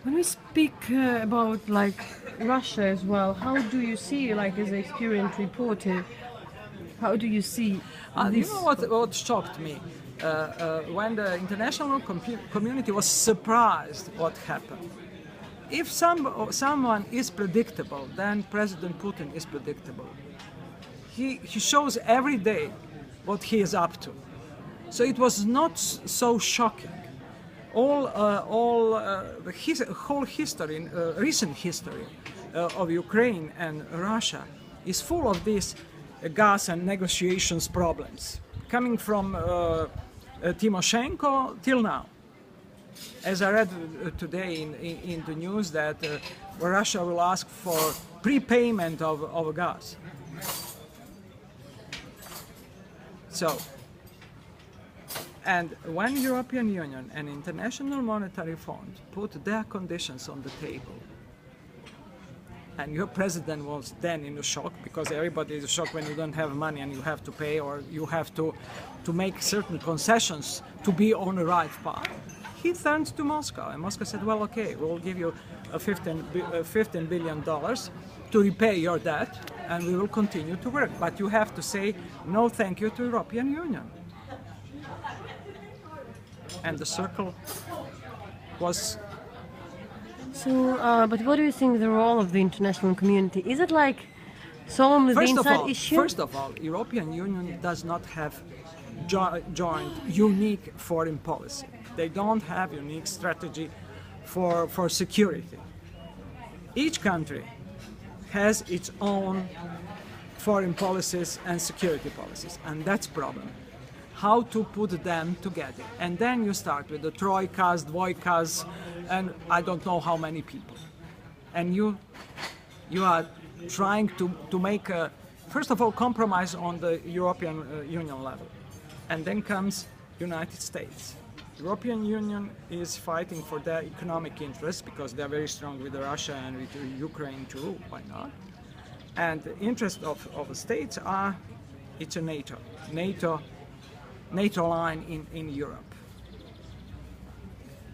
When we speak about like Russia as well, how do you see, like as an experienced reporter, how do you see You this? know what shocked me? When the international community was surprised what happened. If someone is predictable, then President Putin is predictable. He shows every day what he is up to. So it was not so shocking. All the whole history, recent history of Ukraine and Russia is full of these gas and negotiations problems, coming from Timoshenko till now. As I read today in the news that Russia will ask for prepayment of gas. So, and when European Union and International Monetary Fund put their conditions on the table, and your president was then in a shock, because everybody is in shock when you don't have money and you have to pay, or you have to make certain concessions to be on the right path. He turned to Moscow, and Moscow said, well, okay, we'll give you $15 billion to repay your debt, and we will continue to work. But you have to say no thank you to European Union. And the circle was... So, but what do you think the role of the international community? Is it like solving the inside issue? First of all, European Union does not have joint unique foreign policy. They don't have unique strategy for security. Each country has its own foreign policies and security policies, and that's problem. How to put them together. And then you start with the troikas, dvoikas, and I don't know how many people. And you are trying to make a, first of all, compromise on the European Union level. And then comes United States. European Union is fighting for their economic interests because they're very strong with Russia and with Ukraine too, why not? And the interest of the states are, it's a NATO line in Europe.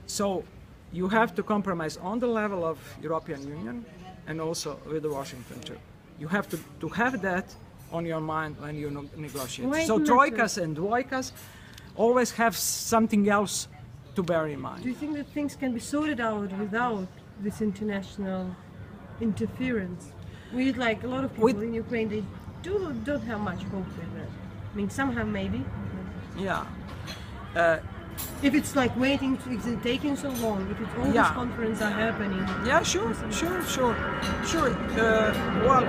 So you have to compromise on the level of European Union and also with Washington too. You have to have that on your mind when you negotiate. So troikas and dvoikas always have something else to bear in mind. Do you think that things can be sorted out without this international interference? We like a lot of people in Ukraine, they don't have much hope with that. I mean, some have maybe. Yeah. If it's like waiting, if it's taking so long, if it's all these conferences are happening. Yeah, sure. Well,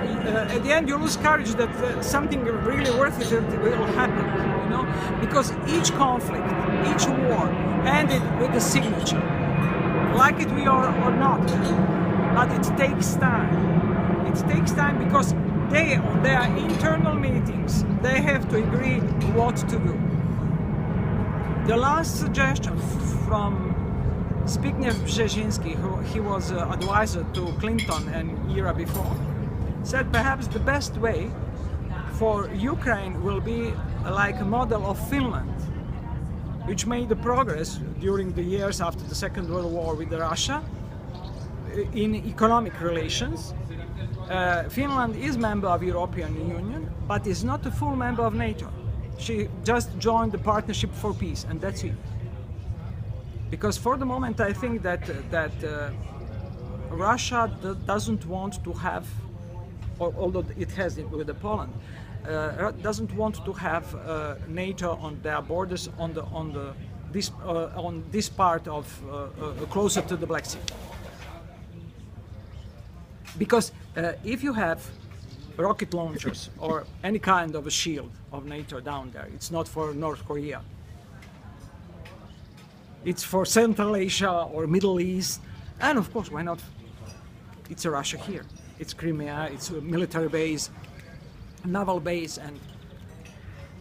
at the end you lose courage that something really worth it will happen, you know, because each conflict, each war ended with a signature, like it we are or not. But it takes time. It takes time because they, on their internal meetings, they have to agree what to do. The last suggestion from Zbigniew Brzezinski, he was advisor to Clinton and era before, said perhaps the best way for Ukraine will be like a model of Finland, which made the progress during the years after the Second World War with Russia in economic relations. Finland is member of European Union, but is not a full member of NATO. She just joined the Partnership for Peace, and that's it. Because for the moment, I think that Russia doesn't want to have, although it has it with Poland, doesn't want to have NATO on their borders on this part of closer to the Black Sea. Because if you have rocket launchers or any kind of a shield of NATO down there, it's not for North Korea. It's for Central Asia or Middle East, and of course, why not? It's a Russia here. It's Crimea, it's a military base, naval base, and...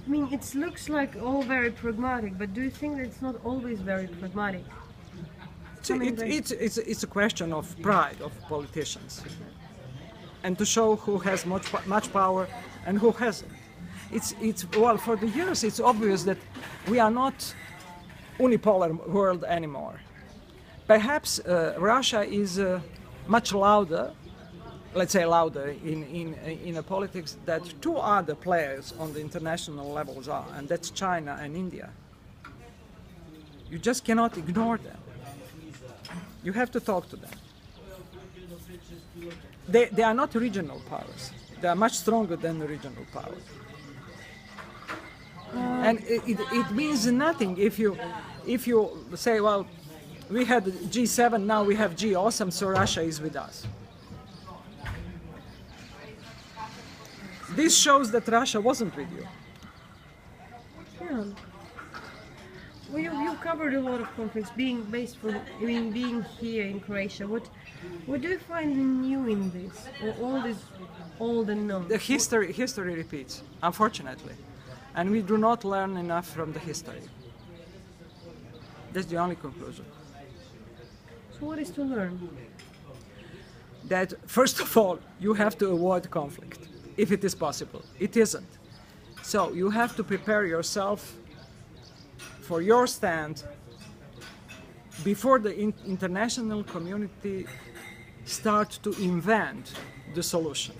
I mean, it looks like all very pragmatic, but do you think that it's not always very pragmatic? It's a question of pride of politicians, and to show who has much power and who hasn't. Well, for the years, it's obvious that we are not unipolar world anymore. Perhaps Russia is much louder, let's say louder in a politics that two other players on the international levels are, and that's China and India. You just cannot ignore them. You have to talk to them. They are not regional powers. They are much stronger than the regional powers. And it means nothing if you say, well, we had G7, now we have G8, so Russia is with us. This shows that Russia wasn't with you. Yeah. Well, you covered a lot of conflicts, being here in Croatia. What do you find new in this, or all this old and known? The history repeats, unfortunately, and we do not learn enough from the history. That's the only conclusion. So what is to learn? That first of all, you have to avoid conflict, if it is possible. It isn't. So you have to prepare yourself for your stand before the international community starts to invent the solution.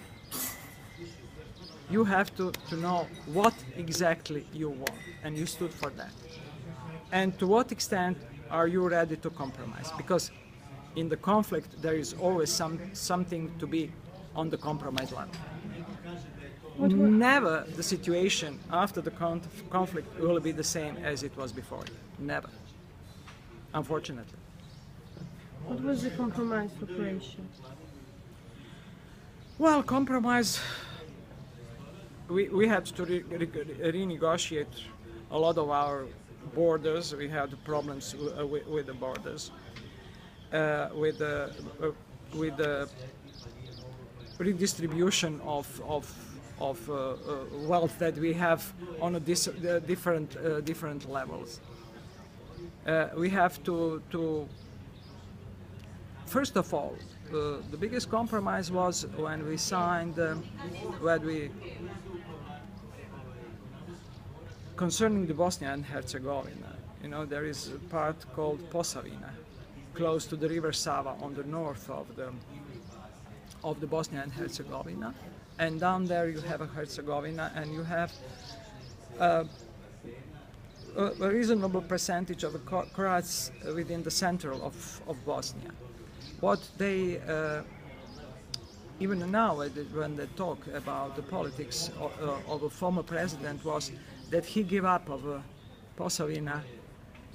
You have to know what exactly you want, and you stood for that. And to what extent are you ready to compromise? Because in the conflict, there is always something to be on the compromise level. Never the situation after the conflict will be the same as it was before. Never. Unfortunately. What was the compromise for Croatia? Well, compromise, we had to renegotiate a lot of our borders. We had problems with the borders, with the redistribution of wealth that we have on a different levels. We have to first of all, the biggest compromise was when we signed, concerning the Bosnia and Herzegovina. You know, there is a part called Posavina, close to the river Sava on the north of the Bosnia and Herzegovina. And down there you have a Herzegovina, and you have a reasonable percentage of the Croats within the center of Bosnia. What they, even now when they talk about the politics of a former president, was that he gave up of Posavina,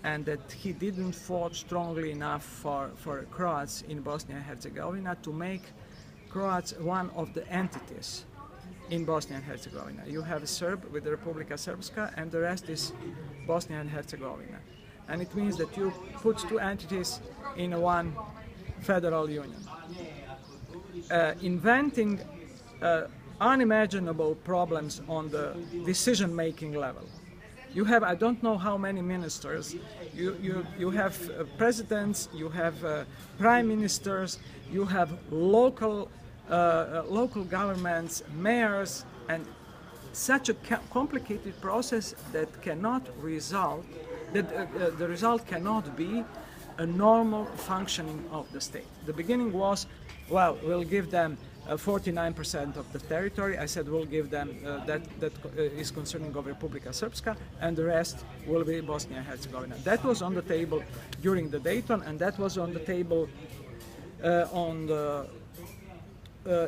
and that he didn't fought strongly enough for Croats in Bosnia and Herzegovina to make Croats one of the entities in Bosnia and Herzegovina. You have a Serb with the Republika Srpska, and the rest is Bosnia and Herzegovina. And it means that you put two entities in one federal union. Inventing unimaginable problems on the decision-making level. You have, I don't know how many ministers, you have presidents, you have prime ministers, you have local governments, mayors, and such a complicated process that cannot result, that the result cannot be a normal functioning of the state. The beginning was, well, we'll give them 49% of the territory. I said we'll give them that is concerning of Republika Srpska, and the rest will be Bosnia and Herzegovina. That was on the table during the Dayton, and that was on the table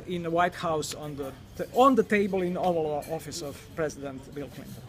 in the White House, on the table in the Oval Office of President Bill Clinton.